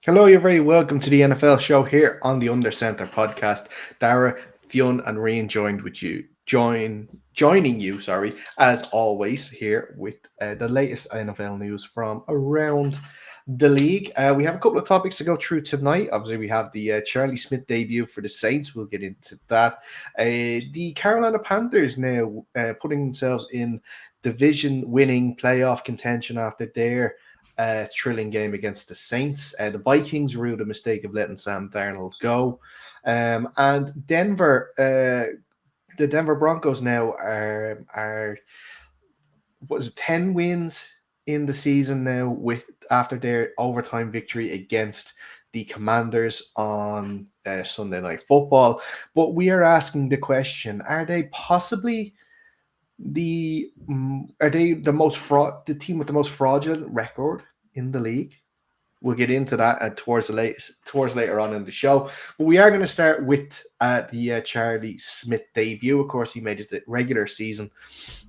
Hello, you're very welcome to the NFL show here on the Under Center podcast. Dara, Fionn, and Rian joining you, as always here with the latest NFL news from around the league. We have a couple of topics to go through tonight. Obviously, we have the Charlie Smyth debut for the Saints. We'll get into that. The Carolina Panthers now putting themselves in division-winning playoff contention after their thrilling game against the Saints. The Vikings ruled the mistake of letting Sam Darnold go. And the Denver Broncos now are what is it, 10 wins in the season now with after their overtime victory against the Commanders on Sunday Night Football. But we are asking the question: are they possibly the team with the most fraudulent record in the league? We'll get into that towards later on in the show. But we are going to start with the Charlie Smyth debut. Of course, he made his regular season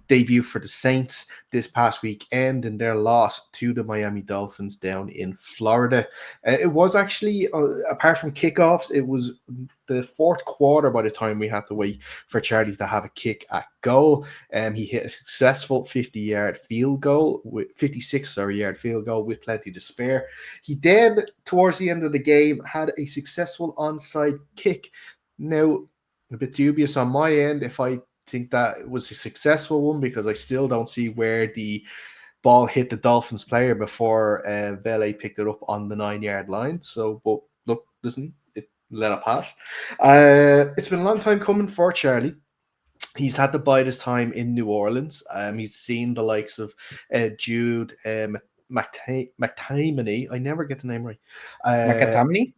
debut for the Saints this past weekend in their loss to the Miami Dolphins down in Florida. It was actually, apart from kickoffs, it was the fourth quarter by the time we had to wait for Charlie to have a kick at goal. He hit a successful 56-yard field goal with plenty to spare. He then, towards the end of the game, had a successful onside kick. Now, a bit dubious on my end if I think that was a successful one, because I still don't see where the ball hit the Dolphins player before Vele picked it up on the 9-yard line. So, but look, listen, let it pass. It's been a long time coming for Charlie. He's had to bide his time in New Orleans. He's seen the likes of Jude McTamney. I never get the name right. Makatamni?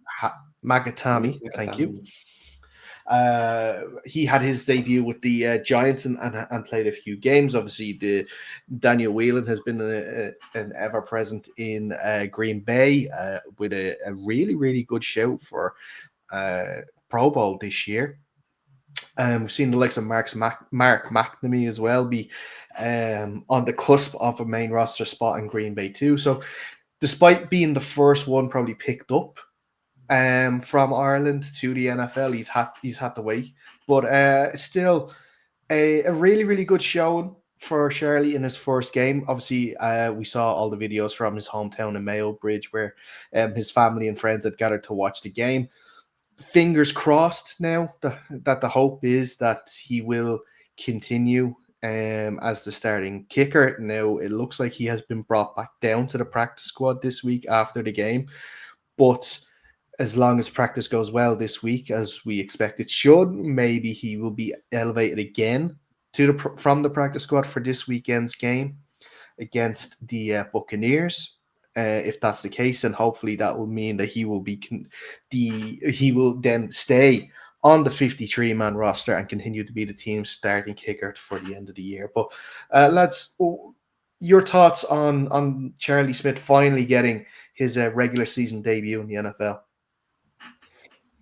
Magatami, thank you. He had his debut with the Giants and played a few games. Obviously, the Daniel Whelan has been an ever present in Green Bay with a really, really good show for Pro Bowl this year. We've seen the likes of Mark McNamee as well be on the cusp of a main roster spot in Green Bay too. So, despite being the first one probably picked up from Ireland to the NFL, he's had to wait, but still a really, really good showing for Charlie in his first game. Obviously, we saw all the videos from his hometown in Mayo Bridge where his family and friends had gathered to watch the game. Fingers crossed now that the hope is that he will continue as the starting kicker. Now, it looks like he has been brought back down to the practice squad this week after the game, but as long as practice goes well this week, as we expect it should, maybe he will be elevated again from the practice squad for this weekend's game against the Buccaneers. If that's the case, and hopefully that will mean that he will then stay on the 53-man roster and continue to be the team's starting kicker for the end of the year. But your thoughts on Charlie Smyth finally getting his regular season debut in the NFL?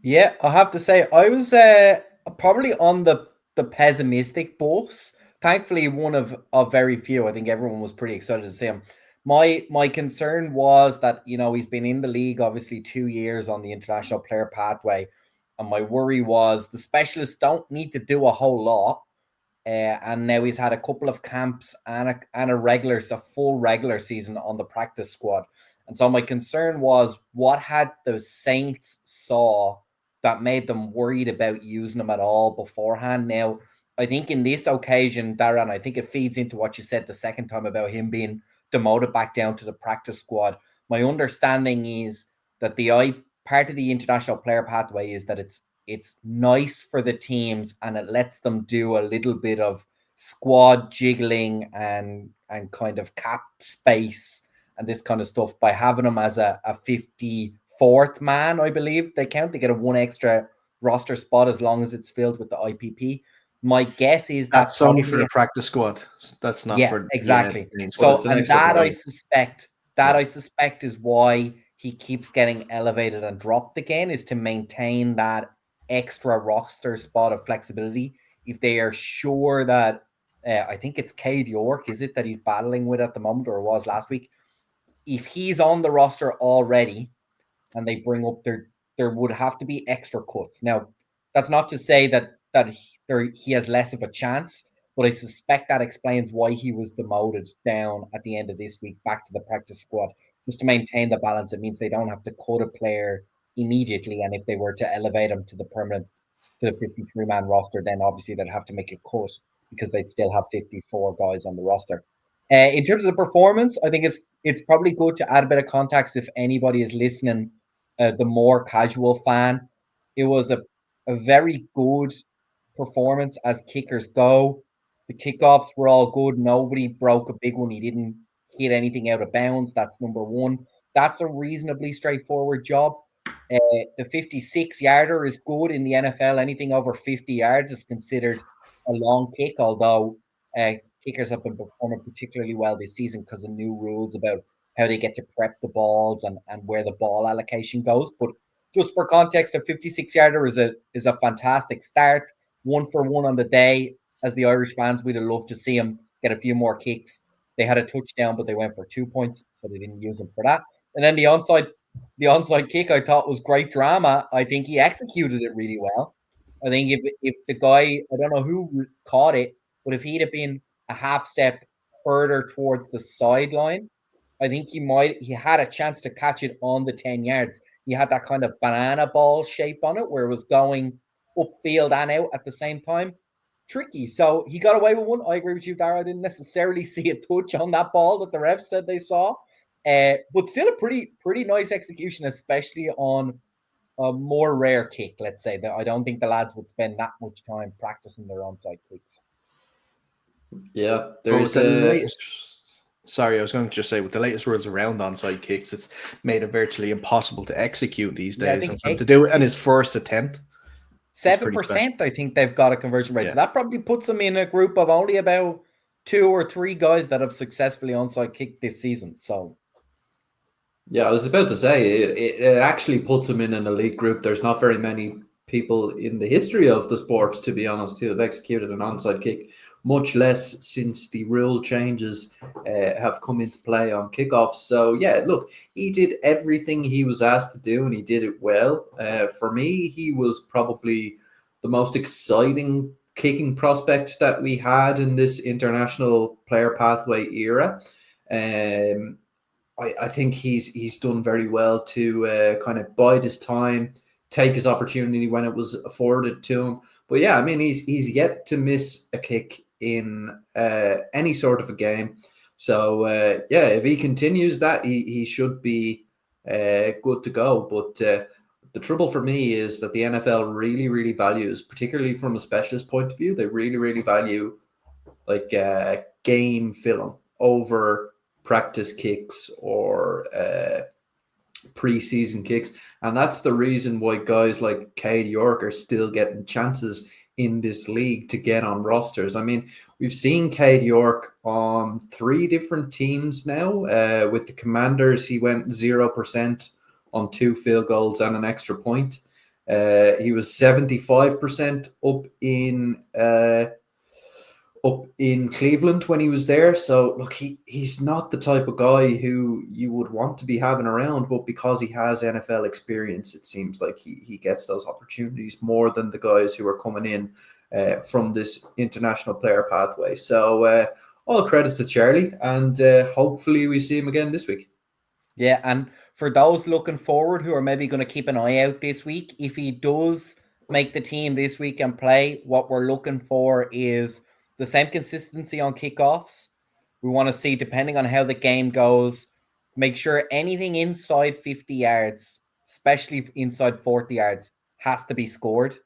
Yeah, I have to say, I was probably on the pessimistic boat. Thankfully, one of very few. I think everyone was pretty excited to see him. My concern was that, he's been in the league, obviously, 2 years on the international player pathway. And my worry was the specialists don't need to do a whole lot. And now he's had a couple of camps and a full regular season on the practice squad. And so my concern was, what had the Saints saw that made them worried about using him at all beforehand? Now, I think in this occasion, Darren, I think it feeds into what you said the second time about him being demoted back down to the practice squad. My understanding is that part of the international player pathway is that it's nice for the teams and it lets them do a little bit of squad jiggling and kind of cap space and this kind of stuff by having him as a 54th man, I believe they count. They get a one extra roster spot as long as it's filled with the IPP. My guess is that's only for the practice squad. That's not for exactly. So and that I suspect is why he keeps getting elevated and dropped again, is to maintain that extra roster spot of flexibility. If they are sure that I think it's Cade York, is it, that he's battling with at the moment, or was last week? If he's on the roster already, and they bring up there would have to be extra cuts. Now, that's not to say that he has less of a chance, but I suspect that explains why he was demoted down at the end of this week back to the practice squad, just to maintain the balance. It means they don't have to cut a player immediately, and if they were to elevate him to the 53-man roster, then obviously they'd have to make a cut because they'd still have 54 guys on the roster. In terms of the performance, I think it's probably good to add a bit of context if anybody is listening, the more casual fan. It was a very good performance as kickers go. The kickoffs were all good. Nobody broke a big one. He didn't hit anything out of bounds. That's number one. That's a reasonably straightforward job. The 56-yarder is good in the NFL. Anything over 50 yards is considered a long kick, although kickers have been performing particularly well this season because of new rules about how they get to prep the balls and where the ball allocation goes. But just for context, a 56-yarder is a fantastic start. 1-for-1 on the day. As the Irish fans, we'd have loved to see him get a few more kicks. They had a touchdown, but they went for 2 points, so they didn't use him for that. And then the onside kick I thought was great drama. I think he executed it really well. I think if the guy, I don't know who caught it, but if he'd have been a half step further towards the sideline, I think he had a chance to catch it on the 10 yards. He had that kind of banana ball shape on it where it was going upfield and out at the same time. Tricky. So he got away with one. I agree with you, Dara. I didn't necessarily see a touch on that ball that the refs said they saw. But still a pretty nice execution, especially on a more rare kick, let's say. That I don't think the lads would spend that much time practicing their onside kicks. Yeah, there's the latest. Sorry, I was going to just say, with the latest rules around onside kicks, it's made it virtually impossible to execute these days. And to do it in his first attempt, 7%, I think they've got a conversion rate. Yeah. So that probably puts them in a group of only about 2 or 3 guys that have successfully onside kicked this season. So, yeah, I was about to say it actually puts them in an elite group. There's not very many people in the history of the sport, to be honest, who have executed an onside kick, much less since the rule changes have come into play on kickoffs. So, yeah, look, he did everything he was asked to do, and he did it well. For me, he was probably the most exciting kicking prospect that we had in this international player pathway era. I think he's done very well to kind of bide his time, take his opportunity when it was afforded to him. But yeah, I mean, he's yet to miss a kick in any sort of a game. So yeah, if he continues that, he should be good to go. But the trouble for me is that the NFL really, really values, particularly from a specialist point of view, they really, really value like game film over practice kicks or preseason kicks. And that's the reason why guys like Cade York are still getting chances in this league to get on rosters. I mean, we've seen Cade York on 3 different teams now. With the Commanders, he went 0% on 2 field goals and an extra point. He was 75% up in Cleveland when he was there. So look, he's not the type of guy who you would want to be having around, but because he has NFL experience, it seems like he gets those opportunities more than the guys who are coming in from this international player pathway. So all credit to Charlie, and hopefully we see him again this week. Yeah, and for those looking forward who are maybe going to keep an eye out this week, if he does make the team this week and play, what we're looking for is the same consistency on kickoffs. We want to see, depending on how the game goes, make sure anything inside 50 yards, especially inside 40 yards, has to be scored.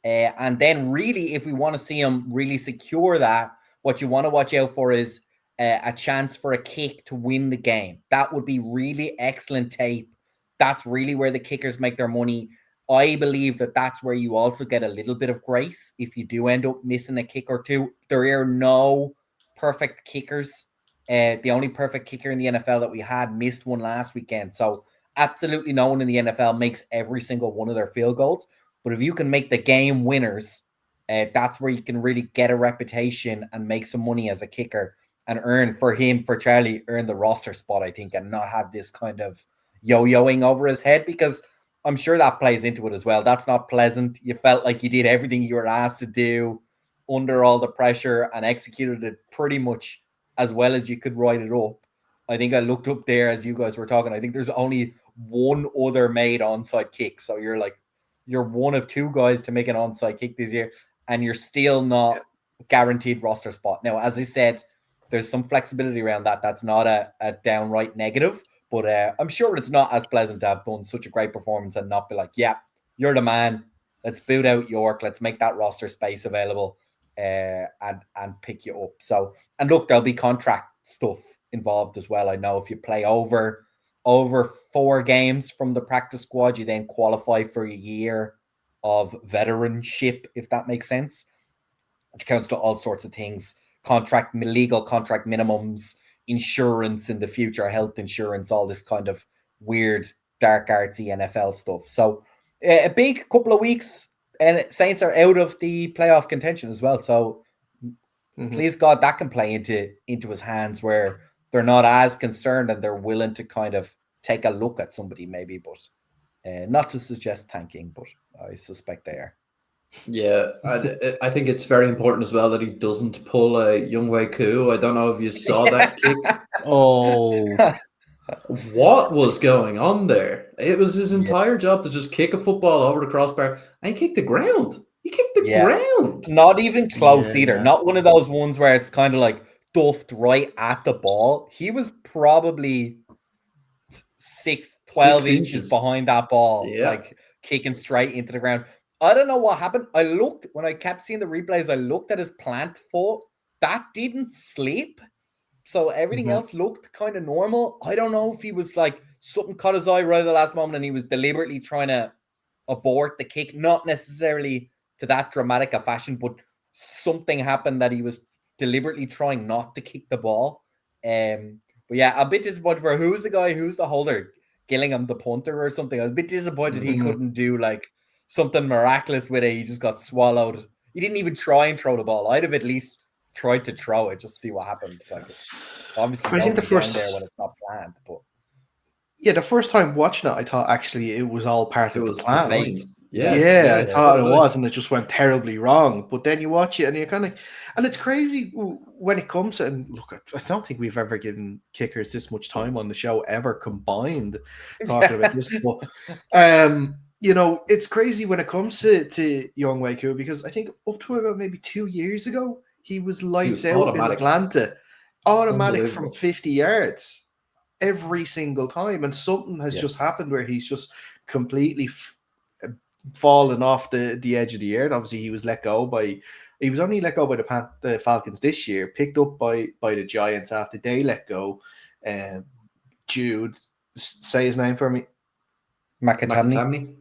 And then really, if we want to see him really secure that, what you want to watch out for is a chance for a kick to win the game. That would be really excellent tape. That's really where the kickers make their money. I believe that that's where you also get a little bit of grace if you do end up missing a kick or two. There are no perfect kickers. The only perfect kicker in the NFL that we had missed one last weekend. So absolutely no one in the NFL makes every single one of their field goals. But if you can make the game winners, that's where you can really get a reputation and make some money as a kicker and earn for Charlie, earn the roster spot, I think, and not have this kind of, yo-yoing over his head, because I'm sure that plays into it as well. That's not pleasant. You felt like you did everything you were asked to do under all the pressure and executed it pretty much as well as you could write it up. I think I looked up there as you guys were talking. I think there's only one other made onside kick. So you're one of two guys to make an onside kick this year, and you're still not guaranteed roster spot. Now, as I said, there's some flexibility around that. That's not a downright negative, but I'm sure it's not as pleasant to have done such a great performance and not be like, yeah, you're the man. Let's boot out York. Let's make that roster space available and pick you up. So, and look, there'll be contract stuff involved as well. I know if you play over 4 games from the practice squad, you then qualify for a year of veteranship, if that makes sense, which counts to all sorts of things: legal contract minimums, insurance in the future, health insurance, all this kind of weird dark artsy NFL stuff. So a big couple of weeks, and Saints are out of the playoff contention as well. So please God, that can play into his hands where they're not as concerned and they're willing to kind of take a look at somebody maybe, but not to suggest tanking, but I suspect they are. Yeah, I think it's very important as well that he doesn't pull a Younghoe Koo. I don't know if you saw that kick. Oh, what was going on there? It was his entire job to just kick a football over the crossbar, and he kicked the ground. He kicked the ground. Not even close either. Not one of those ones where it's kind of like duffed right at the ball. He was probably 12 inches behind that ball, like kicking straight into the ground. I don't know what happened. When I kept seeing the replays, I looked at his plant foot. That didn't slip. So everything else looked kind of normal. I don't know if he was like, something caught his eye right at the last moment and he was deliberately trying to abort the kick. Not necessarily to that dramatic a fashion, but something happened that he was deliberately trying not to kick the ball. But yeah, a bit disappointed for who's the holder? Gillingham, the punter or something. I was a bit disappointed he couldn't do like something miraculous with it. He just got swallowed. He didn't even try and throw the ball. I'd have at least tried to throw it, just see what happens. Like, obviously, I think the first there when it's not planned, but yeah, the first time watching it, I thought actually it was all part of the plan. Like, I thought it was, and it just went terribly wrong. But then you watch it, and you're kind of, and it's crazy when it comes to, and look, I don't think we've ever given kickers this much time on the show ever combined talking about this. But you know, it's crazy when it comes to Younghoe Koo, because I think up to about maybe 2 years ago, he was lights out in Atlanta, automatic from 50 yards every single time, and something has just happened where he's just completely fallen off the edge of the earth. Obviously, he was only let go by the Falcons this year, picked up by the Giants after they let go. Jude, say his name for me. Makatami.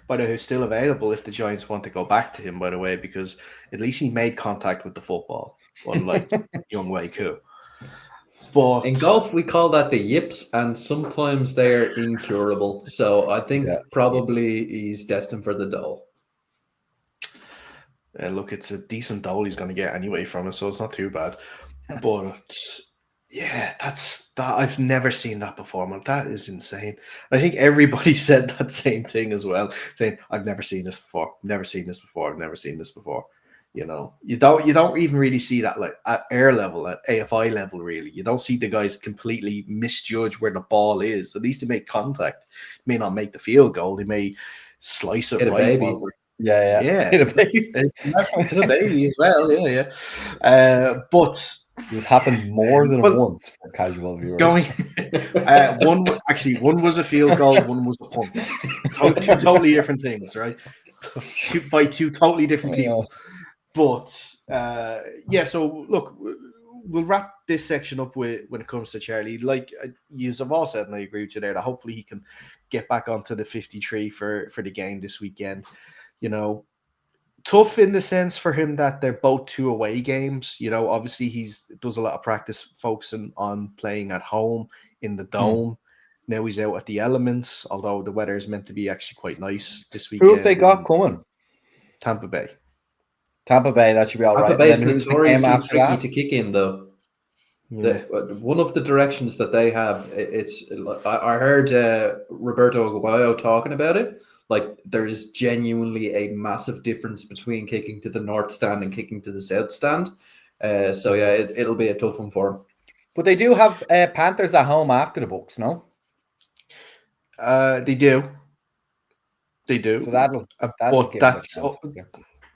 But who's still available if the Giants want to go back to him, by the way, because at least he made contact with the football, unlike Younghoe Koo. But in golf, we call that the yips, and sometimes they're incurable. So I think probably he's destined for the dole. Look, it's a decent dole he's going to get anyway from it, so it's not too bad. But yeah, that I've never seen that before, man. That is insane. I think everybody said that same thing as well, saying, "I've never seen this before. Never seen this before. I've never seen this before." You know, you don't even really see that like at air level, at AFI level. Really, you don't see the guys completely misjudge where the ball is. At least they make contact. They may not make the field goal. They may slice it right. Yeah. Hit a baby. Hit a baby as well. Yeah. But it happened more than once for casual viewers. One was a field goal, one was a punt. Two totally different things, right? By two totally different people. But so look, we'll wrap this section up with when it comes to Charlie. Like you've all said, and I agree with you there, that hopefully he can get back onto the 53 for the game this weekend. You know, tough in the sense for him that they're both 2 away games. You know, obviously does a lot of practice focusing on playing at home in the dome. Now he's out at the elements, although the weather is meant to be actually quite nice this weekend. Who have they got coming? Tampa Bay. That should be all right. Tampa Bay is notoriously tricky to kick in, though. One of the directions that they have, I heard Roberto Aguayo talking about it. Like, there is genuinely a massive difference between kicking to the north stand and kicking to the south stand. So yeah, it'll be a tough one for him. But they do have Panthers at home after the Bucks, no? They do. So that'll but give that's them a chance.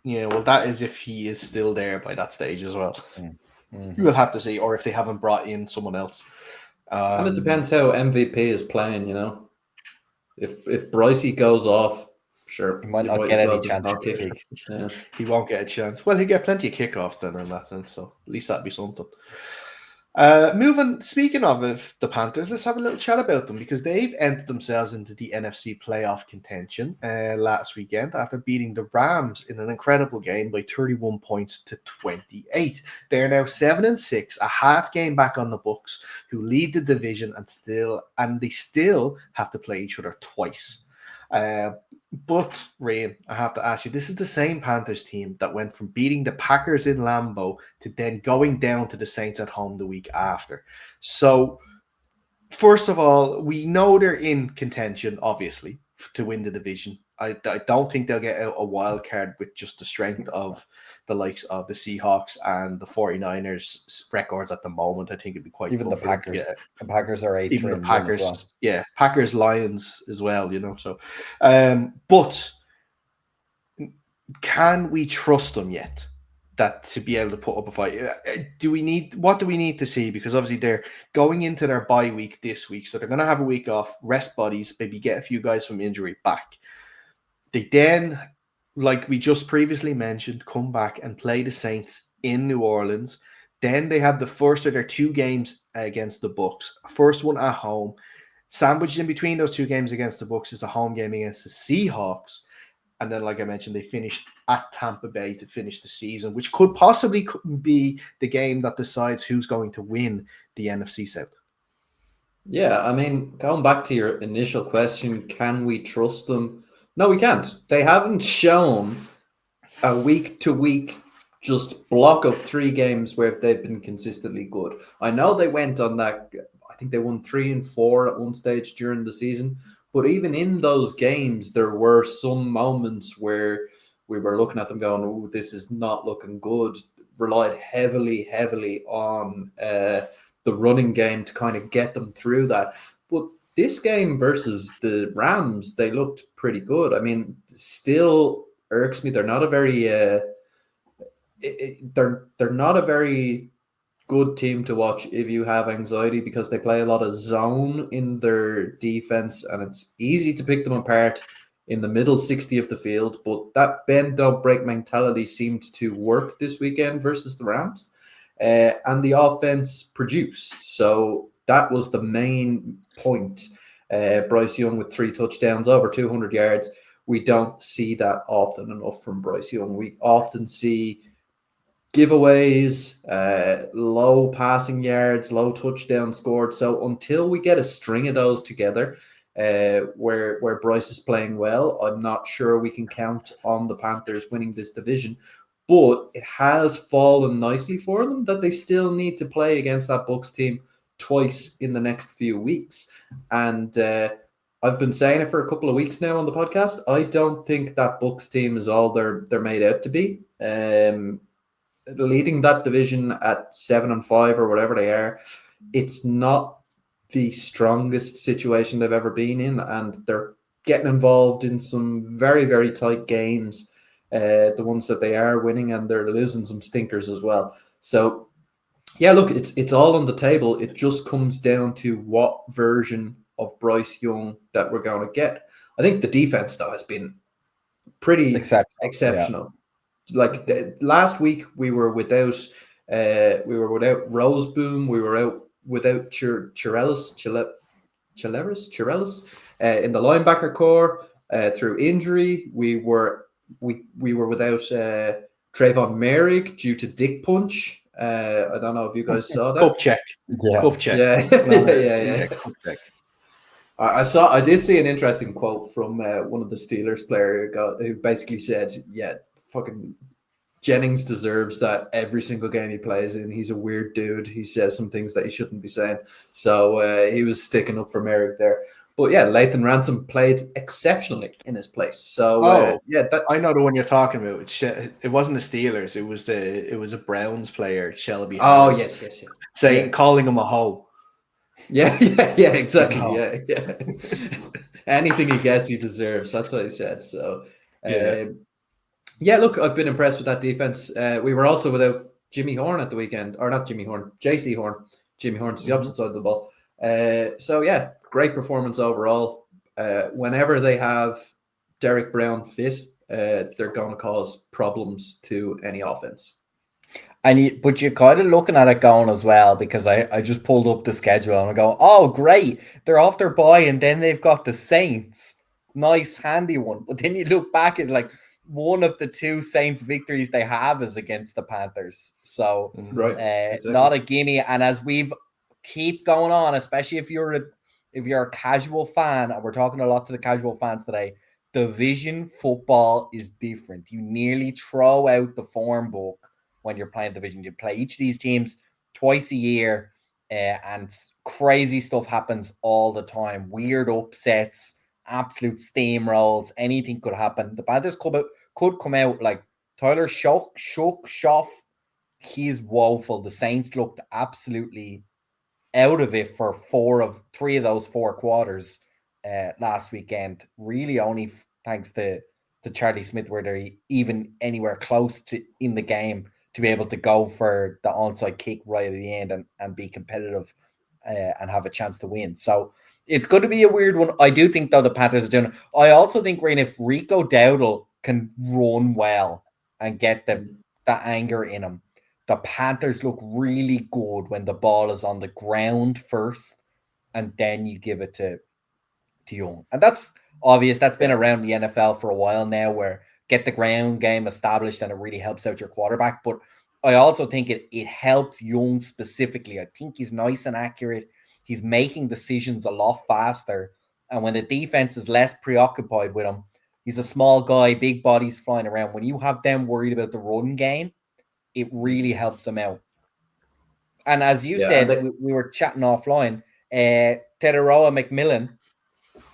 yeah. Well, that is if he is still there by that stage as well. Mm-hmm. We'll have to see, or if they haven't brought in someone else. And it depends how MVP is playing. You know, if Brycey goes off, sure, He might not get any chance to kick. Yeah. He won't get a chance. Well, he'll get plenty of kickoffs then in that sense. So at least that'd be something. Speaking of the Panthers, let's have a little chat about them because they've entered themselves into the NFC playoff contention last weekend after beating the Rams in an incredible game by 31 points to 28. They are now 7-6, a half game back on the Bucks, who lead the division and they still have to play each other twice. But, Ryan, I have to ask you, this is the same Panthers team that went from beating the Packers in Lambeau to then going down to the Saints at home the week after. So, first of all, we know they're in contention, obviously, to win the division. I don't think they'll get a wild card with just the strength of the likes of the Seahawks and the 49ers records at the moment. I think it'd be quite even the Packers. The Packers are 8-3. Even the Packers, well. Yeah, Packers, Lions as well. You know, so but can we trust them yet? That to be able to put up a fight, what do we need to see? Because obviously they're going into their bye week this week, so they're going to have a week off, rest bodies, maybe get a few guys from injury back. They then, like we just previously mentioned, come back and play the Saints in New Orleans. Then they have the first of their two games against the Bucks. First one at home. Sandwiched in between those two games against the Bucks is a home game against the Seahawks. And then, like I mentioned, they finished at Tampa Bay to finish the season, which could possibly be the game that decides who's going to win the NFC South. Yeah, I mean, going back to your initial question, can we trust them? No, we can't. They haven't shown a week-to-week just block of 3 games where they've been consistently good. I know they went on that, I think they won 3 and 4 at one stage during the season, but even in those games, there were some moments where we were looking at them going, oh, this is not looking good. Relied heavily on the running game to kind of get them through that. But this game versus the Rams, they looked pretty good. I mean, still irks me. They're not a very they're not a very good team to watch if you have anxiety, because they play a lot of zone in their defense and it's easy to pick them apart in the middle 60 of the field. But that bend don't break mentality seemed to work this weekend versus the Rams, and the offense produced. So that was the main point. Bryce Young with 3 touchdowns, over 200 yards. We don't see that often enough from Bryce Young. We often see giveaways, low passing yards, low touchdowns scored. So until we get a string of those together, where Bryce is playing well, I'm not sure we can count on the Panthers winning this division. But it has fallen nicely for them that they still need to play against that Bucks team twice in the next few weeks. And I've been saying it for a couple of weeks now on the podcast. I don't think that Bucks team is all they're made out to be. Leading that division at 7-5 or whatever they are, it's not the strongest situation they've ever been in, and they're getting involved in some very, very tight games, the ones that they are winning, and they're losing some stinkers as well. So yeah, look, it's all on the table. It just comes down to what version of Bryce Young that we're going to get. I think the defense, though, has been pretty exceptional. Yeah. Like last week, we were without Roseboom. We were out without Chirelis in the linebacker core through injury. We were without Trayvon Merrick due to dick punch. I don't know if you guys saw that. Cup check. Yeah. Cup check. I did see an interesting quote from one of the Steelers player who basically said, "Yeah, fucking Jennings deserves that every single game he plays in. He's a weird dude. He says some things that he shouldn't be saying. So he was sticking up for Merrick there. But yeah, Lathan Ransom played exceptionally in his place. So I know the one you're talking about. It wasn't the Steelers. It was a Browns player, Shelby Harris. Yes. Calling him a hoe. Yeah, exactly. Yeah. Anything he gets, he deserves. That's what he said. So look, I've been impressed with that defense. We were also without Jimmy Horn at the weekend, or not Jimmy Horn, JC Horn. Jimmy Horn's the opposite side of the ball. Great performance overall. Whenever they have Derek Brown fit, they're going to cause problems to any offense. But you're kind of looking at it going as well, because I just pulled up the schedule and I go, oh, great. They're off their bye and then they've got the Saints. Nice, handy one. But then you look back at like one of the two Saints victories they have is against the Panthers. So exactly. Not a gimme. And as we've keep going on, especially if you're a casual fan, and we're talking a lot to the casual fans today, division football is different. You nearly throw out the form book when you're playing division. You play each of these teams twice a year, and crazy stuff happens all the time. Weird upsets, absolute steamrolls, anything could happen. The Panthers could come out like Tyler Shough. He's woeful. The Saints looked absolutely out of it for three of those 4 quarters last weekend. Really only thanks to Charlie Smyth were they even anywhere close to in the game to be able to go for the onside kick right at the end and be competitive and have a chance to win. So it's going to be a weird one. I do think, though, the Panthers are doing it. I also think, Rain, if Rico Dowdle can run well and get that anger in him, the Panthers look really good when the ball is on the ground first, and then you give it to Young. And that's obvious. That's been around the NFL for a while now, where get the ground game established and it really helps out your quarterback. But I also think it helps Young specifically. I think he's nice and accurate. He's making decisions a lot faster. And when the defense is less preoccupied with him, he's a small guy, big bodies flying around. When you have them worried about the run game, it really helps them out. And as you said, we were chatting offline, Teteroa McMillan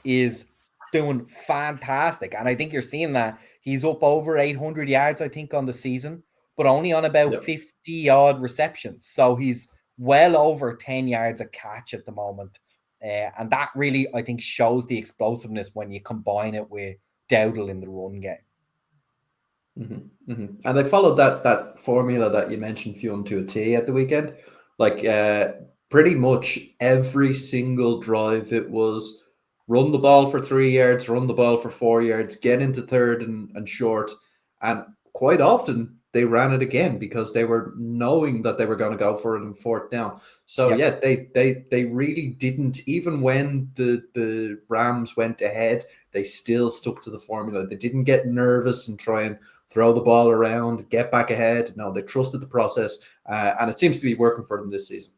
is doing fantastic. And I think you're seeing that. He's up over 800 yards, I think, on the season, but only on about 50-odd receptions. So he's well over 10 yards a catch at the moment. And that really, I think, shows the explosiveness when you combine it with Dowdle in the run game. And they followed that formula that you mentioned, Fionn, to a T at the weekend. Like pretty much every single drive, it was run the ball for 3 yards, run the ball for 4 yards, get into third and short. And quite often they ran it again because they were knowing that they were going to go for it in 4th down. So they really didn't, even when the Rams went ahead, they still stuck to the formula. They didn't get nervous and try and throw the ball around, get back ahead. No, they trusted the process, and it seems to be working for them this season.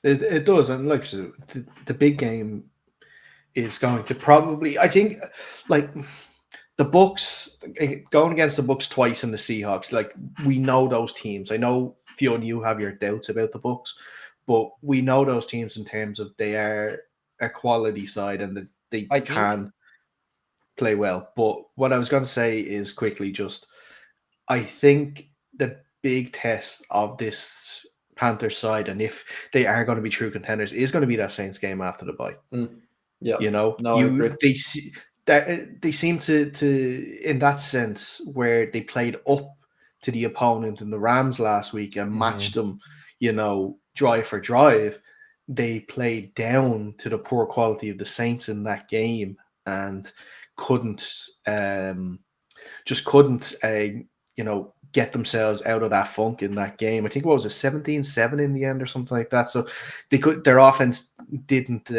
It does, and like the big game is going to probably, I think, like the Bucks going against the Bucks twice and the Seahawks. Like, we know those teams. I know, Fionn, you have your doubts about the Bucks, but we know those teams in terms of they are a quality side and that they can play well. But what I was going to say is quickly, just I think the big test of this Panthers side, and if they are going to be true contenders, is going to be that Saints game after the bye. Yeah, you know, they seem to in that sense, where they played up to the opponent in the Rams last week and matched them, drive for drive. They played down to the poor quality of the Saints in that game and couldn't get themselves out of that funk in that game. I think what was it, 17-7 in the end or something like that. So their offense didn't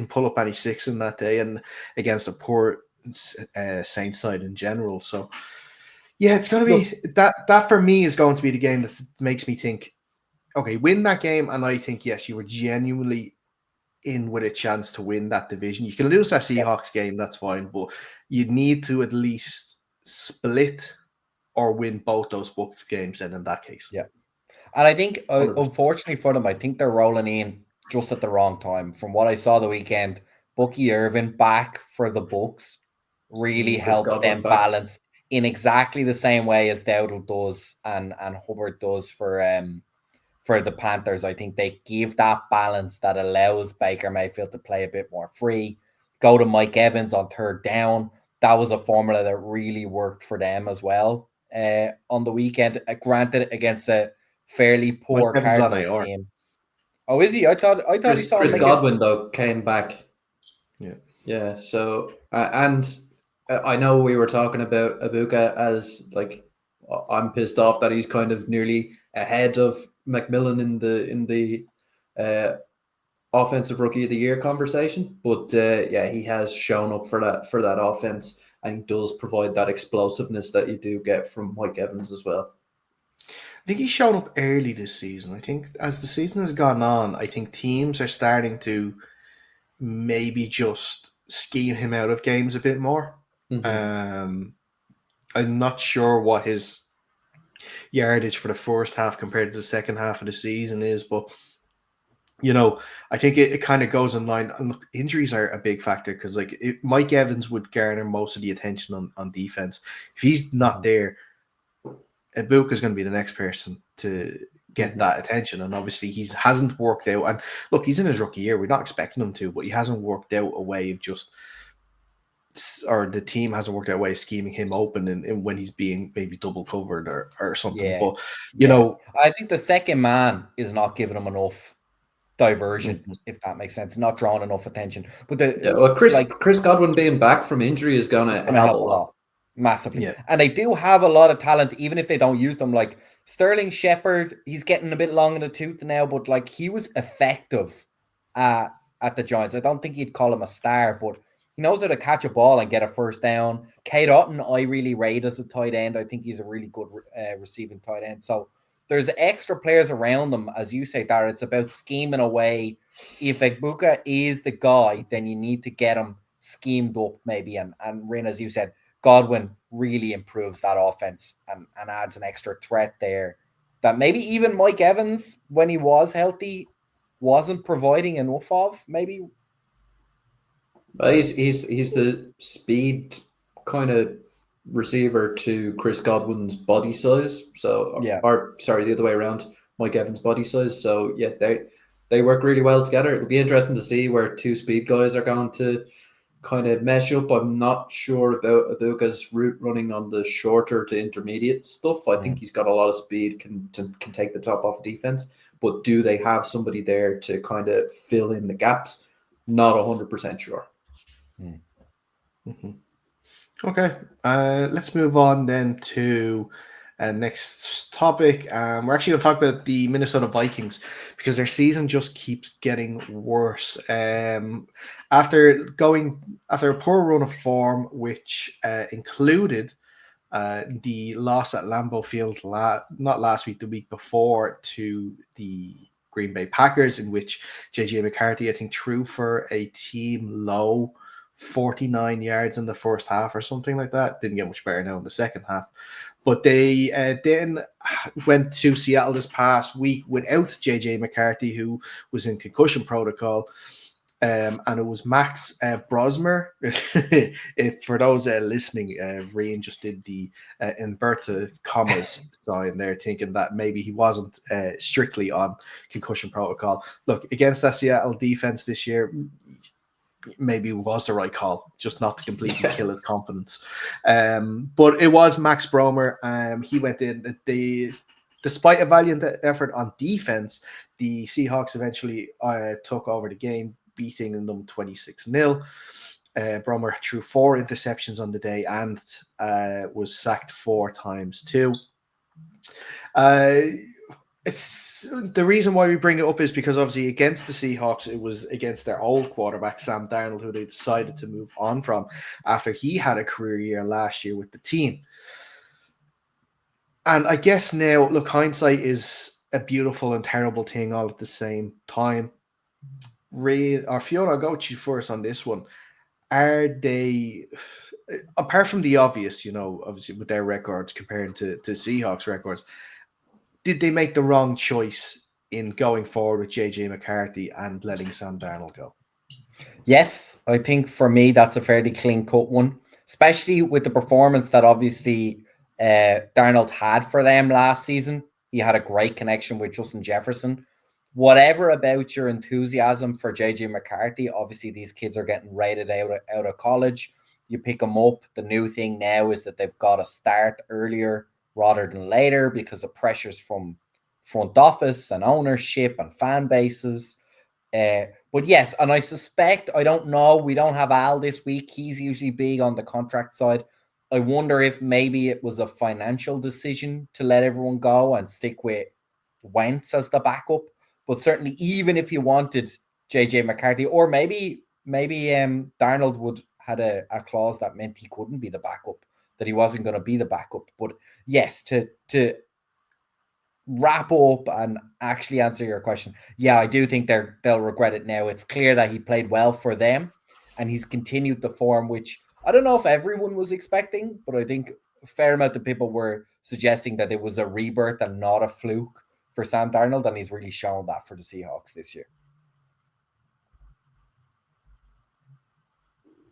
pull up any six in that day, and against a poor Saints side in general. So yeah, it's going to be that for me is going to be the game that makes me think, okay, win that game, and I think yes, you were genuinely in with a chance to win that division. You can lose that Seahawks game, that's fine, but you need to at least split or win both those Bucs games then in that case. Yeah. And I think, 100%. unfortunately for them, I think they're rolling in just at the wrong time. From what I saw the weekend, Bucky Irvin back for the Bucs really Chris helps Godwin them back. balance in exactly the same way as Dowdle does and Hubbard does for the Panthers. I think they give that balance that allows Baker Mayfield to play a bit more free, go to Mike Evans on third down. That was a formula that really worked for them as well on the weekend. Granted, against a fairly poor Mike Evans on Cardinals IR. team. Oh, is he? I thought he saw Chris him Godwin though came back. Yeah. So and I know we were talking about Ibuka as like I'm pissed off that he's kind of nearly ahead of McMillan in the offensive rookie of the year conversation, but yeah, he has shown up for that offense and does provide that explosiveness that you do get from Mike Evans as well. I think he's shown up early this season. I think as the season has gone on, I think teams are starting to maybe just scheme him out of games a bit more. Mm-hmm. I'm not sure what his yardage for the first half compared to the second half of the season is, but I think it kind of goes in line. And look, injuries are a big factor because Mike Evans would garner most of the attention on defense. If he's not there, Ibuka is going to be the next person to get that attention. And obviously he hasn't worked out. And look, he's in his rookie year. We're not expecting him to, but he hasn't worked out a way of or the team hasn't worked out a way of scheming him open and when he's being maybe double covered or something. Yeah. But, you know, I think the second man is not giving him enough diversion, if that makes sense, not drawing enough attention. But Chris Godwin being back from injury is going to help a lot. Massively. Yeah. And they do have a lot of talent, even if they don't use them. Like Sterling Shepard, he's getting a bit long in the tooth now, but like he was effective at the Giants. I don't think you'd call him a star, but he knows how to catch a ball and get a first down. Cade Otton, I really rate as a tight end. I think he's a really good receiving tight end. So there's extra players around them, as you say, Dara. It's about scheming away. If Ibuka is the guy, then you need to get him schemed up maybe. And Rin, as you said, Godwin really improves that offense and adds an extra threat there that maybe even Mike Evans, when he was healthy, wasn't providing enough of. Maybe he's the speed kind of receiver to Chris Godwin's body size. So or sorry, the other way around, Mike Evans' body size. So yeah, they work really well together. It'll be interesting to see where two speed guys are going to kind of mesh up. I'm not sure about Ibuka's route running on the shorter to intermediate stuff. I think he's got a lot of speed, can take the top off defense. But do they have somebody there to kind of fill in the gaps? Not 100% sure. Mm-hmm. Okay, let's move on then to next topic. We're actually going to talk about the Minnesota Vikings because their season just keeps getting worse. After a poor run of form, which included the loss at Lambeau Field not last week, the week before, to the Green Bay Packers, in which JJ McCarthy, I think, threw for a team low 49 yards in the first half or something like that. Didn't get much better now in the second half. But they then went to Seattle this past week without JJ McCarthy, who was in concussion protocol. And it was Max Brosmer. For those listening, Rian just did the inverted commas sign there, thinking that maybe he wasn't strictly on concussion protocol. Look, against that Seattle defense this year, maybe it was the right call, just not to completely kill his confidence. But it was Max Bromer. He went in. Despite a valiant effort on defense, the Seahawks eventually took over the game, beating them 26-0. Bromer threw 4 interceptions on the day and was sacked 4 times too. It's the reason why we bring it up is because obviously against the Seahawks, it was against their old quarterback, Sam Darnold, who they decided to move on from after he had a career year last year with the team. And I guess now, look, hindsight is a beautiful and terrible thing all at the same time. or Fiona, I'll go with you first on this one. Are they, apart from the obvious, obviously with their records compared to Seahawks records, did they make the wrong choice in going forward with JJ McCarthy and letting Sam Darnold go? Yes, I think for me that's a fairly clean-cut one, especially with the performance that obviously Darnold had for them last season. He had a great connection with Justin Jefferson. Whatever about your enthusiasm for JJ McCarthy, obviously these kids are getting rated out of college. You pick them up. The new thing now is that they've got to start earlier rather than later because of pressures from front office and ownership and fan bases. But yes, and I suspect, I don't know, we don't have Al this week. He's usually big on the contract side. I wonder if maybe it was a financial decision to let everyone go and stick with Wentz as the backup. But certainly, even if you wanted JJ McCarthy, or maybe Darnold would had a clause that meant he couldn't be the backup, that he wasn't going to be the backup. But yes, to wrap up and actually answer your question, yeah, I do think they'll regret it now. It's clear that he played well for them, and he's continued the form, which I don't know if everyone was expecting, but I think a fair amount of people were suggesting that it was a rebirth and not a fluke for Sam Darnold, and he's really shown that for the Seahawks this year.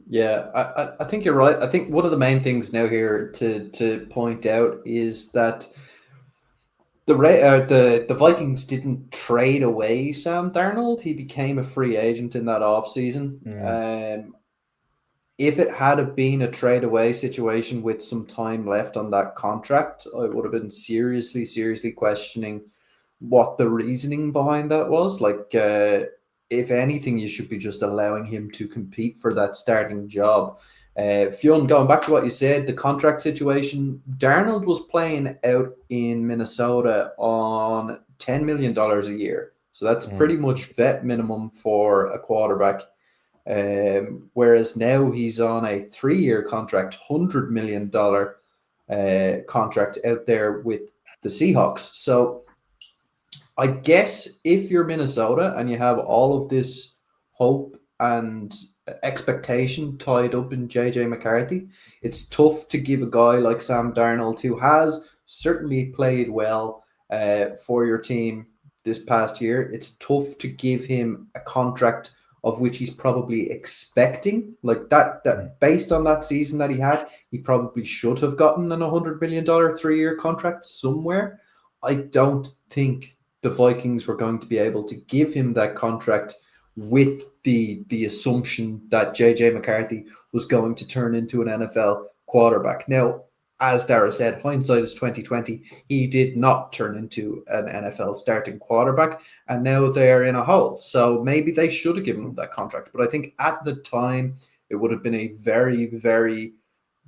Yeah, I think you're right. I think one of the main things now here to point out is that the Vikings didn't trade away Sam Darnold. He became a free agent in that offseason. If it had been a trade away situation with some time left on that contract, I would have been seriously questioning what the reasoning behind that was. Like, if anything, you should be just allowing him to compete for that starting job. Fionn, going back to what you said, the contract situation, Darnold was playing out in Minnesota on $10 million a year. So that's pretty much vet minimum for a quarterback. Whereas now he's on a 3-year contract, $100 million contract out there with the Seahawks. So I guess if you're Minnesota and you have all of this hope and expectation tied up in JJ McCarthy, it's tough to give a guy like Sam Darnold, who has certainly played well for your team this past year. It's tough to give him a contract of which he's probably expecting, like that based on that season that he had, he probably should have gotten an $100 million 3-year contract somewhere. I don't think the Vikings were going to be able to give him that contract with the assumption that JJ McCarthy was going to turn into an NFL quarterback. Now, as Dara said, hindsight is 2020. He did not turn into an NFL starting quarterback, and now they're in a hole. So maybe they should have given him that contract. But I think at the time, it would have been a very, very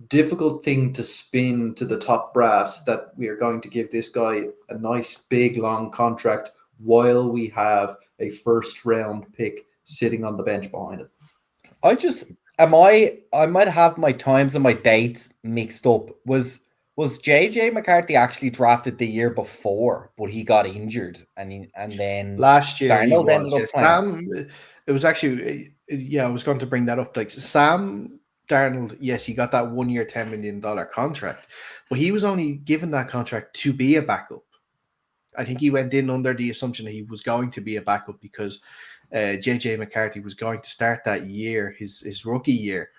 difficult thing to spin to the top brass that we are going to give this guy a nice, big, long contract while we have a first-round pick sitting on the bench behind it. I might have my times and my dates mixed up. Was JJ McCarthy actually drafted the year before, but he got injured, and then last year Darnold ended up playing? It was actually, I was going to bring that up. Like Sam Darnold, yes, he got that 1-year $10 million contract, but he was only given that contract to be a backup. I think he went in under the assumption that he was going to be a backup because JJ McCarthy was going to start that year, his rookie year,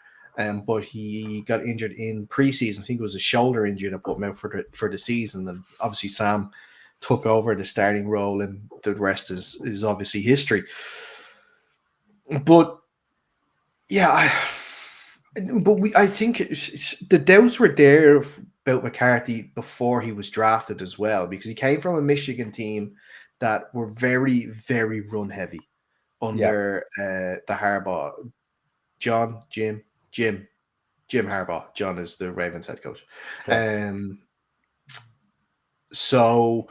but he got injured in preseason. I think it was a shoulder injury that put him out for the season, and obviously Sam took over the starting role, and the rest is obviously history. But yeah, I think the doubts were there about McCarthy before he was drafted as well, because he came from a Michigan team that were very, very run heavy under the Harbaugh. Jim Harbaugh. John is the Ravens head coach. So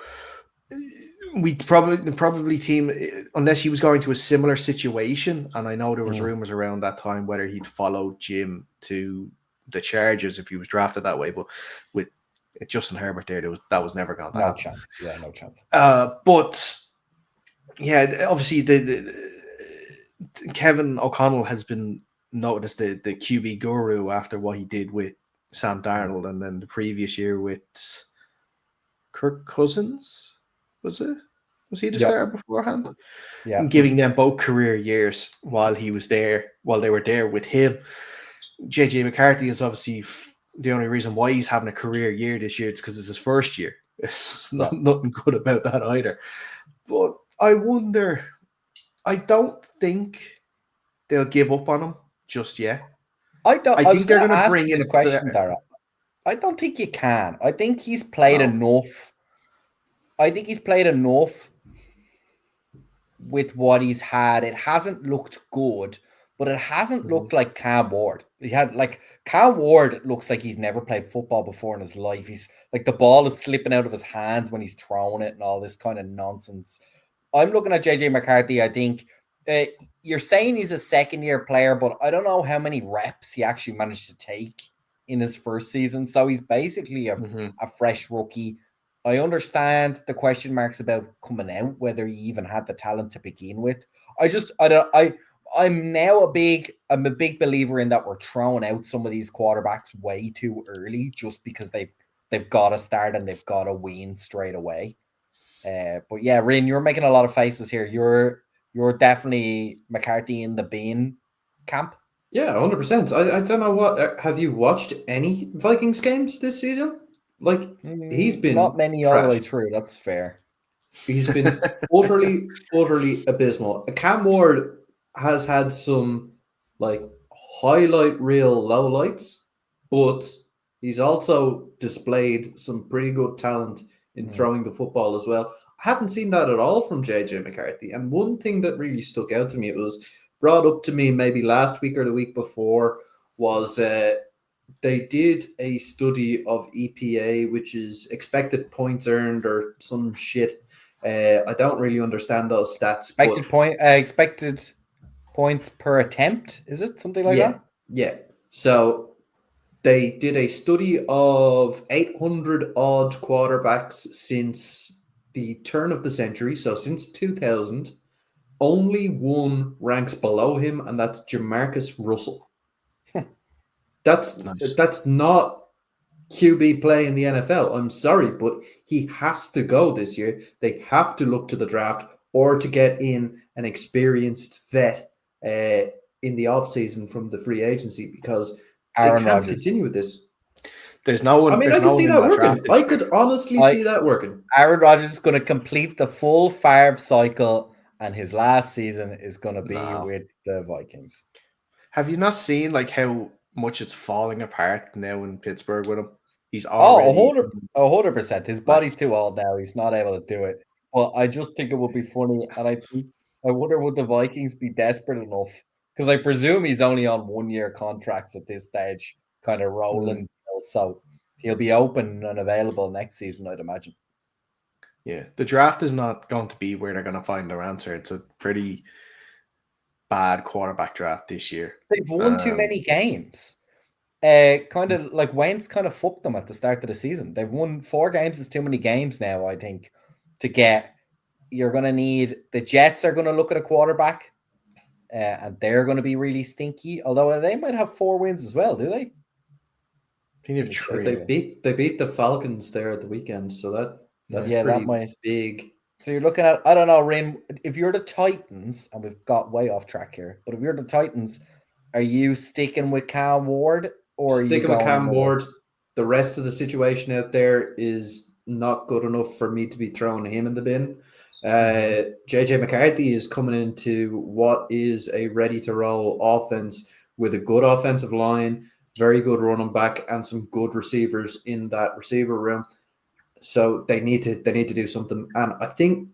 we probably team, unless he was going to a similar situation, and I know there was rumors around that time whether he'd follow Jim to the Chargers if he was drafted that way, but with Justin Herbert there, that was never going to happen. Chance. Yeah, no chance. But yeah, obviously Kevin O'Connell has been noticed the QB guru after what he did with Sam Darnold, and then the previous year with Kirk Cousins. Was it? Was he the starter beforehand? Yeah. And giving them both career years while they were there with him. JJ McCarthy is obviously the only reason why he's having a career year this year. It's because it's his first year. It's nothing good about that either. But I wonder. I don't think they'll give up on him just yet. I think they're going to bring in this question, Dara. I don't think you can. I think he's played enough. I think he's played enough with what he's had. It hasn't looked good, but it hasn't looked like Cam Ward. Cam Ward looks like he's never played football before in his life. He's like the ball is slipping out of his hands when he's throwing it and all this kind of nonsense. I'm looking at JJ McCarthy. I think you're saying he's a second-year player, but I don't know how many reps he actually managed to take in his first season. So he's basically a fresh rookie. I understand the question marks about coming out, whether he even had the talent to begin with. I'm a big believer in that we're throwing out some of these quarterbacks way too early just because they've got to start and they've got to win straight away. But yeah, Rin, you're making a lot of faces here. You're definitely McCarthy in the bin camp. Yeah, 100%. I don't know what. Have you watched any Vikings games this season? Like, he's been not many all the way through. That's fair. He's been utterly abysmal. Cam Ward has had some like highlight reel lowlights, but he's also displayed some pretty good talent in throwing the football as well. I haven't seen that at all from JJ McCarthy. And one thing that really stuck out to me, it was brought up to me maybe last week or the week before, was they did a study of EPA, which is expected points earned or some shit. I don't really understand those stats. Expected points per attempt, is it? Something like that? Yeah. So they did a study of 800 odd quarterbacks since the turn of the century, so since 2000. Only one ranks below him, and that's Jamarcus Russell. That's not QB play in the NFL. I'm sorry, but he has to go this year. They have to look to the draft or to get in an experienced vet in the offseason from the free agency because they can't continue with this. There's no one. I mean, I can see that working. I could honestly see that working. Aaron Rodgers is going to complete the full Favre cycle, and his last season is going to be with the Vikings. Have you not seen like how much it's falling apart now in Pittsburgh with him? He's already 100%. His body's too old now. He's not able to do it. Well, I just think it would be funny, and I wonder would the Vikings be desperate enough, because I presume he's only on 1-year contracts at this stage, kind of rolling. So he'll be open and available next season, I'd imagine. Yeah, the draft is not going to be where they're going to find their answer. It's a pretty bad quarterback draft this year. They've won too many games. Kind of like Wentz kind of fucked them at the start of the season. They've won 4 games. Is too many games now, I think, to get. You're going to need the Jets are going to look at a quarterback, and they're going to be really stinky. Although they might have 4 wins as well, do they? I think they've 3. They beat the Falcons there at the weekend, so that's that might big. So you're looking at, I don't know, Rin, if you're the Titans, and we've got way off track here, but if you're the Titans, are you sticking with Cam Ward or sticking with Cam Ward? The rest of the situation out there is not good enough for me to be throwing him in the bin. JJ McCarthy is coming into what is a ready-to-roll offense with a good offensive line, very good running back, and some good receivers in that receiver room. So they need to do something. And I think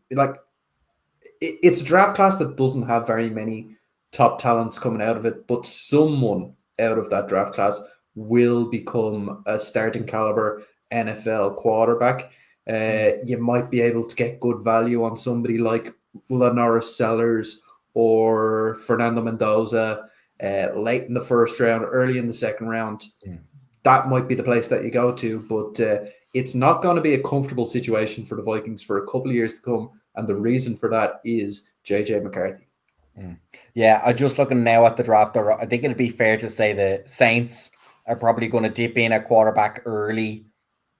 it's a draft class that doesn't have very many top talents coming out of it, but someone out of that draft class will become a starting caliber NFL quarterback. You might be able to get good value on somebody like Lenoris Sellers or Fernando Mendoza late in the first round, early in the second round. That might be the place that you go to, but it's not going to be a comfortable situation for the Vikings for a couple of years to come. And the reason for that is JJ McCarthy. Yeah, I just looking now at the draft. I think it'd be fair to say the Saints are probably going to dip in at quarterback early,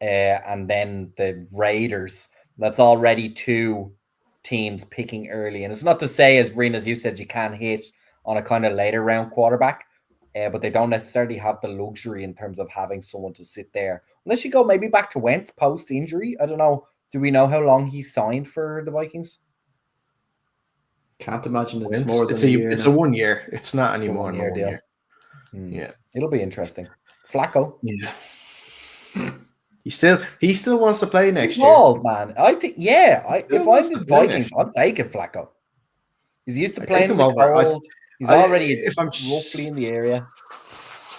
and then the Raiders. That's already 2 teams picking early, and it's not to say, as Reen, as you said, you can't hit on a kind of later round quarterback, but they don't necessarily have the luxury in terms of having someone to sit there. Unless you go maybe back to Wentz post injury. I don't know. Do we know how long he signed for the Vikings? Can't imagine it's Wentz, more than a year. It's now. a 1 year. It's not any more than a 1 deal. year. Yeah, it'll be interesting. Flacco. Yeah. He still wants to play next year. Bald, man. I think, yeah. If I'm the Vikings, I'm taking Flacco. He's used to playing in the cold. He's already roughly in the area.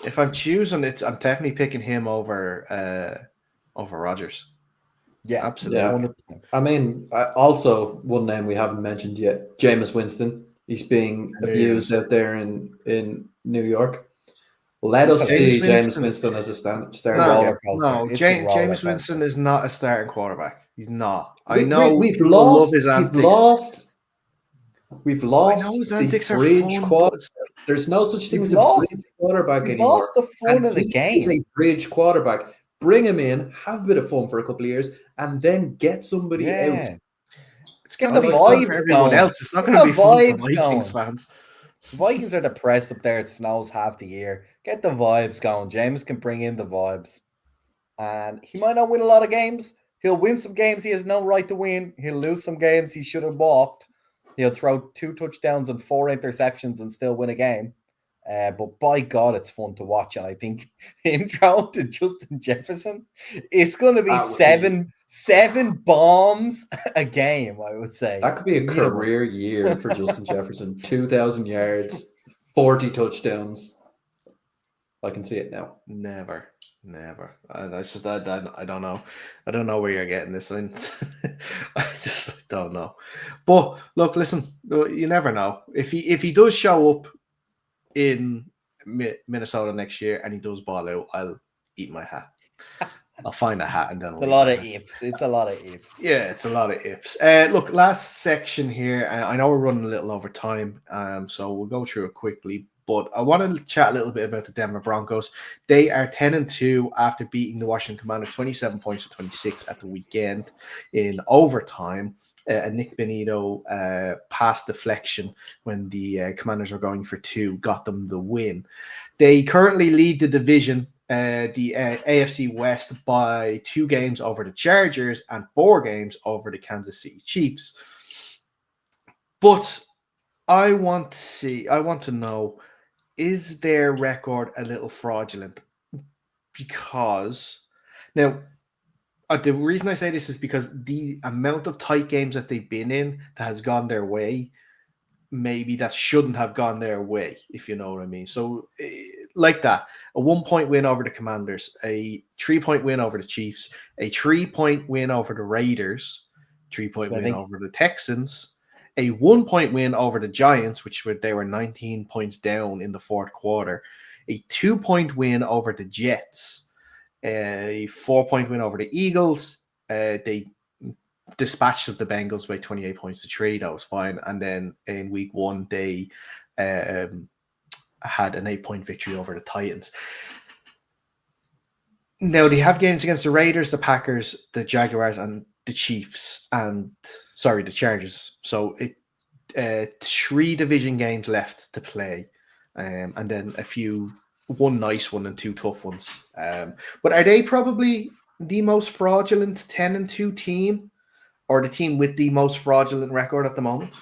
If I'm choosing it, I'm definitely picking him over Rodgers. Yeah, absolutely. Yeah. 100%. I mean, also one name we haven't mentioned yet, Jameis Winston. He's being abused out there in New York. Let us see Jameis Winston as a starting. No, Jameis Winston is not a starting quarterback. He's not. I know we've people lost love his antics. We've lost his the antics bridge quarterback. There's no such thing as a bridge quarterback anymore. Lost the fun of the game. He's a bridge quarterback. Bring him in, have a bit of fun for a couple of years, and then get somebody out. It's get the vibes for everyone going. else. It's not going to be fun for Vikings going. fans. The Vikings are depressed up there. It snows half the year. Get the vibes going. James can bring in the vibes. And he might not win a lot of games. He'll win some games he has no right to win. He'll lose some games he should have walked. He'll throw 2 touchdowns and 4 interceptions and still win a game. But by God, it's fun to watch. And I think him throwing to Justin Jefferson, it's going to be seven bombs a game, I would say. That could be a career year for Justin Jefferson. 2,000 yards, 40 touchdowns. I can see it now. Never. I don't know. I don't know where you're getting this in. I just don't know. But look, listen, you never know. If he does show up in Minnesota next year and he does ball out, I'll eat my hat. I'll find a hat and then it's a lot of ifs. It's a lot of ifs. Yeah, it's a lot of ifs. Look, last section here. I know we're running a little over time, so we'll go through it quickly. But I want to chat a little bit about the Denver Broncos. They are 10-2 after beating the Washington Commanders 27 points to 26 at the weekend in overtime. A Nick Benito pass deflection when the Commanders were going for 2 got them the win. They currently lead the division, the AFC West, by 2 games over the Chargers and 4 games over the Kansas City Chiefs. But I want to know, is their record a little fraudulent? Because now, the reason I say this is because the amount of tight games that they've been in that has gone their way, maybe that shouldn't have gone their way, if you know what I mean. So, like that, a 1-point win over the Commanders, a 3-point win over the Chiefs, a 3-point win over the Raiders, 3-point win over the Texans, a 1-point win over the Giants, they were 19 points down in the fourth quarter, a 2-point win over the Jets, a 4-point win over the Eagles. They dispatched the Bengals by 28 points to 3. That was fine. And then in week 1, they had an 8-point victory over the Titans. Now, they have games against the Raiders, the Packers, the Jaguars, and the Chiefs, the Chargers. So 3 division games left to play, and then one nice one and 2 tough ones. But are they probably the most fraudulent 10-2 team, or the team with the most fraudulent record at the moment?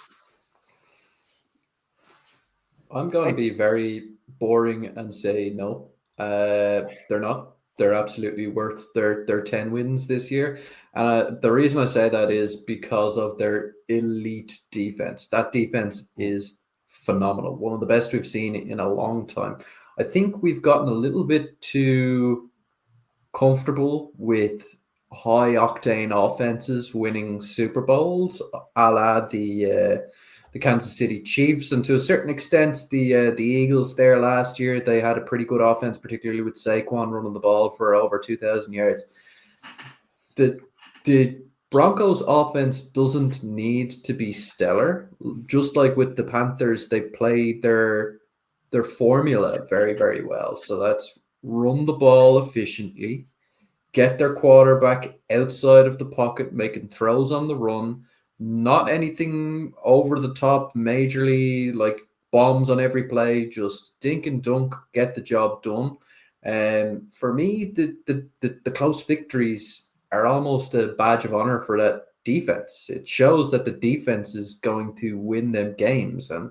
I'm going to be very boring and say no. They're not. They're absolutely worth their 10 wins this year. The reason I say that is because of their elite defense. That defense is phenomenal. One of the best we've seen in a long time. I think we've gotten a little bit too comfortable with high-octane offenses winning Super Bowls, a la the Kansas City Chiefs, and to a certain extent, the Eagles there last year. They had a pretty good offense, particularly with Saquon running the ball for over 2,000 yards. The Broncos offense doesn't need to be stellar. Just like with the Panthers, they play their formula very, very well. So that's run the ball efficiently, get their quarterback outside of the pocket, making throws on the run, not anything over the top, majorly like bombs on every play, just dink and dunk, get the job done. And for me, the close victories are almost a badge of honor for that defense. It shows that the defense is going to win them games. And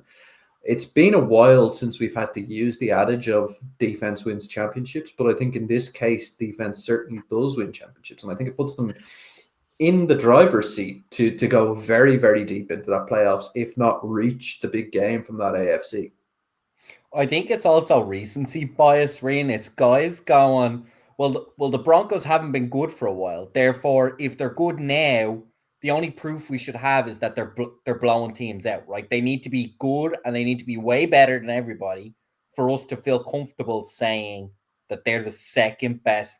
it's been a while since we've had to use the adage of defense wins championships, but I think in this case, defense certainly does win championships. And I think it puts them in the driver's seat to go very, very deep into that playoffs, if not reach the big game from that AFC. I think it's also recency bias, Reen. It's guys going, well, the Broncos haven't been good for a while. Therefore, if they're good now, the only proof we should have is that they're blowing teams out, right? They need to be good and they need to be way better than everybody for us to feel comfortable saying that they're the second best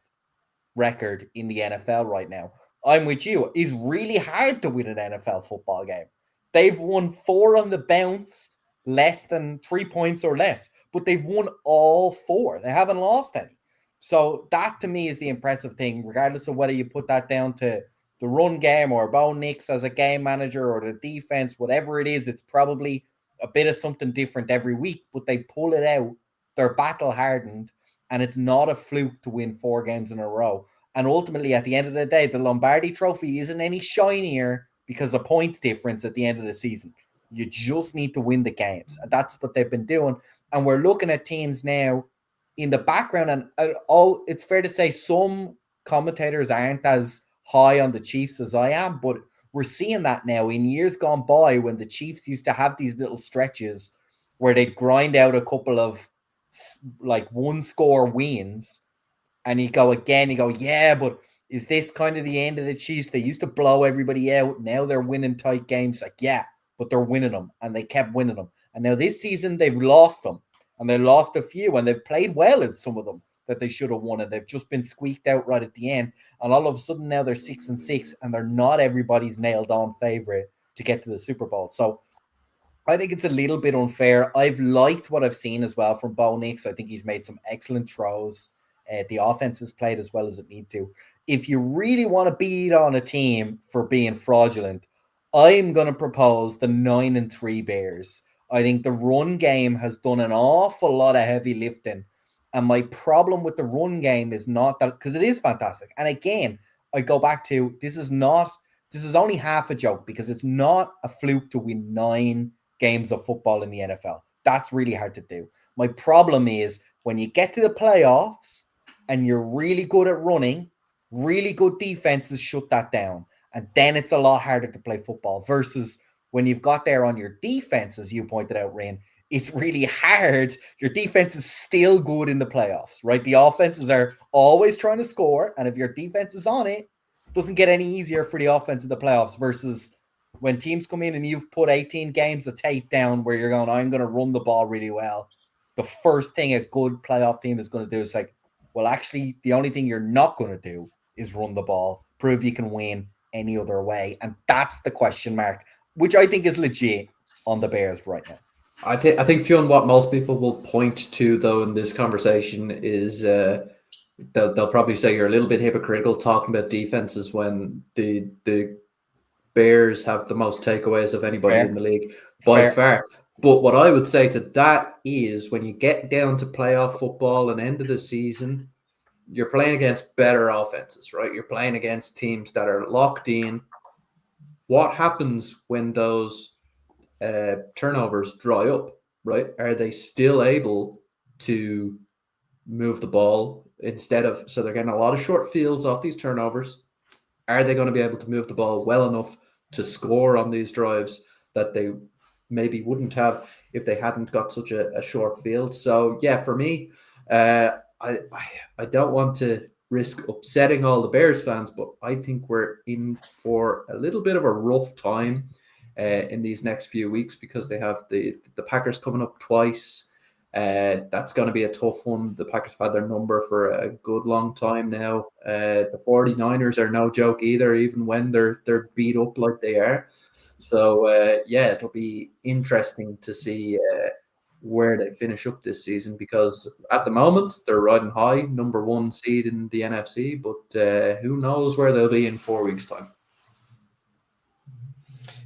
record in the NFL right now. I'm with you. It's really hard to win an NFL football game. They've won 4 on the bounce, less than 3 points or less, but they've won all 4. They haven't lost any. So that to me is the impressive thing, regardless of whether you put that down to the run game or Bo Nix as a game manager or the defense, whatever it is, it's probably a bit of something different every week, but they pull it out. They're battle hardened, and it's not a fluke to win 4 games in a row. And ultimately, at the end of the day, the Lombardi Trophy isn't any shinier because of points difference at the end of the season. You just need to win the games. And that's what they've been doing. And we're looking at teams now in the background. And it's fair to say some commentators aren't as high on the Chiefs as I am, but we're seeing that now. In years gone by, when the Chiefs used to have these little stretches where they'd grind out a couple of like 1-score wins, and you go, yeah, but is this kind of the end of the Chiefs? They used to blow everybody out. Now they're winning tight games. Like, yeah, but they're winning them, and they kept winning them. And now this season, they've lost them, and they lost a few, and they've played well in some of them that they should have won, and they've just been squeaked out right at the end. And all of a sudden, now they're 6-6, and they're not everybody's nailed-on favorite to get to the Super Bowl. So I think it's a little bit unfair. I've liked what I've seen as well from Bo Nix. I think he's made some excellent throws. The offense has played as well as it need to. If you really want to beat on a team for being fraudulent, I'm going to propose the 9-3 Bears. I think the run game has done an awful lot of heavy lifting. And my problem with the run game is not that, because it is fantastic. And again, I go back to, this is only half a joke, because it's not a fluke to win 9 games of football in the NFL. That's really hard to do. My problem is when you get to the playoffs, and you're really good at running, really good defenses shut that down. And then it's a lot harder to play football versus when you've got there on your defense, as you pointed out, Rain, it's really hard. Your defense is still good in the playoffs, right? The offenses are always trying to score. And if your defense is on it, it doesn't get any easier for the offense in the playoffs versus when teams come in and you've put 18 games of tape down where you're going, I'm going to run the ball really well. The first thing a good playoff team is going to do is like, well, actually, the only thing you're not going to do is run the ball, prove you can win any other way. And that's the question mark, which I think is legit on the Bears right now. I think, Fionn, what most people will point to, though, in this conversation is they'll probably say you're a little bit hypocritical talking about defenses when the Bears have the most takeaways of anybody in the league by far. But what I would say to that is when you get down to playoff football and end of the season, you're playing against better offenses, right? You're playing against teams that are locked in. What happens when those turnovers dry up, right? Are they still able to move the ball so they're getting a lot of short fields off these turnovers? Are they going to be able to move the ball well enough to score on these drives that they maybe wouldn't have if they hadn't got such a short field? So yeah, for me, I don't want to risk upsetting all the Bears fans, but I think we're in for a little bit of a rough time in these next few weeks because they have the Packers coming up twice. That's going to be a tough one. The Packers have had their number for a good long time now. The 49ers are no joke either, even when they're beat up like they are. So, it'll be interesting to see where they finish up this season, because at the moment they're riding high, number 1 seed in the NFC, but who knows where they'll be in 4 weeks' time.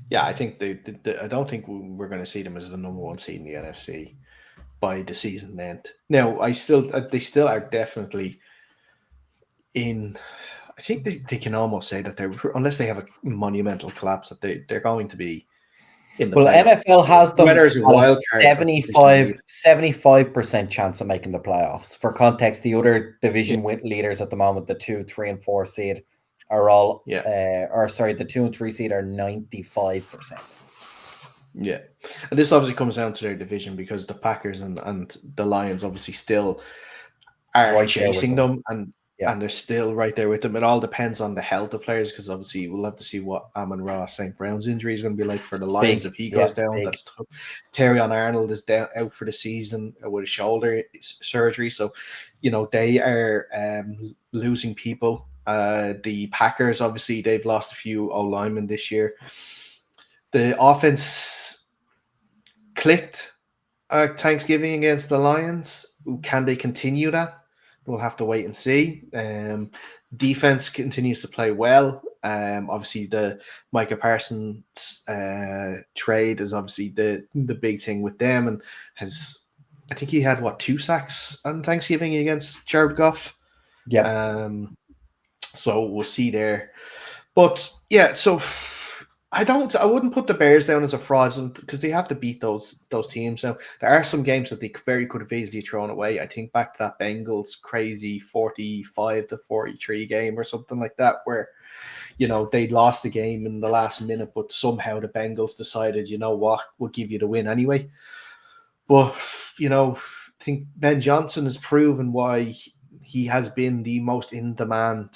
Yeah, I think I don't think we're going to see them as the number 1 seed in the NFC by the season end. Now, they still are definitely in. I think they can almost say that unless they have a monumental collapse, that they're going to be in the playoffs. NFL has them Whether it's a wild card, 75% chance of making the playoffs. For context, the other division leaders at the moment, the 2, 3, and 4 seed, are all the 2 and 3 seed are 95%. Yeah, and this obviously comes down to their division, because the Packers and the Lions obviously still are chasing them, and they're still right there with them. It all depends on the health of players, because obviously we'll have to see what Amon-Ra St. Brown's injury is going to be like for the Lions. If he goes down, that's tough. Terrion Arnold is out for the season with a shoulder surgery, so they are losing people. The Packers, obviously, they've lost a few O-linemen this year. The offense clicked Thanksgiving against the Lions. Can they continue that? We'll have to wait and see. Defense continues to play well. Obviously, the Micah Parsons trade is obviously the big thing with them, and I think he had 2 sacks on Thanksgiving against Jared Goff. Yeah. So we'll see there. But yeah, so I wouldn't put the Bears down as a fraudulent, because they have to beat those teams. Now, there are some games that they very could have easily thrown away. I think back to that Bengals crazy 45-43 game or something like that, where they lost the game in the last minute, but somehow the Bengals decided, we'll give you the win anyway. But I think Ben Johnson has proven why he has been the most in-demand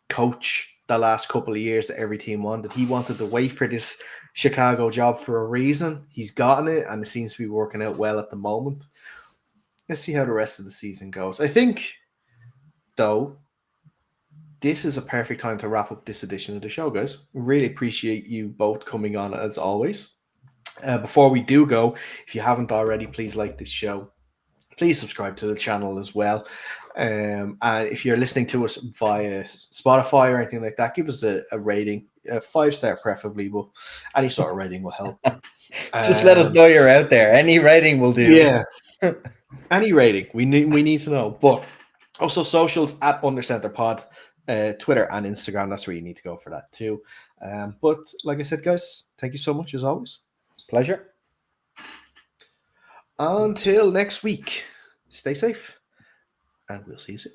coach the last couple of years that every team wanted. He wanted to wait for this Chicago job for a reason. He's gotten it, and it seems to be working out well at the moment. Let's see how the rest of the season goes. I think, though, this is a perfect time to wrap up this edition of the show, guys. Really appreciate you both coming on, as always. Before we do go, if you haven't already, please like this show. Please subscribe to the channel as well. And if you're listening to us via Spotify or anything like that, give us a rating, a 5-star preferably, but any sort of rating will help. Just let us know you're out there. Any rating will do. Yeah, any rating. We need to know. But also socials at UnderCenterPod, Twitter and Instagram. That's where you need to go for that too. But like I said, guys, thank you so much as always. Pleasure. Until next week, stay safe, and we'll see you soon.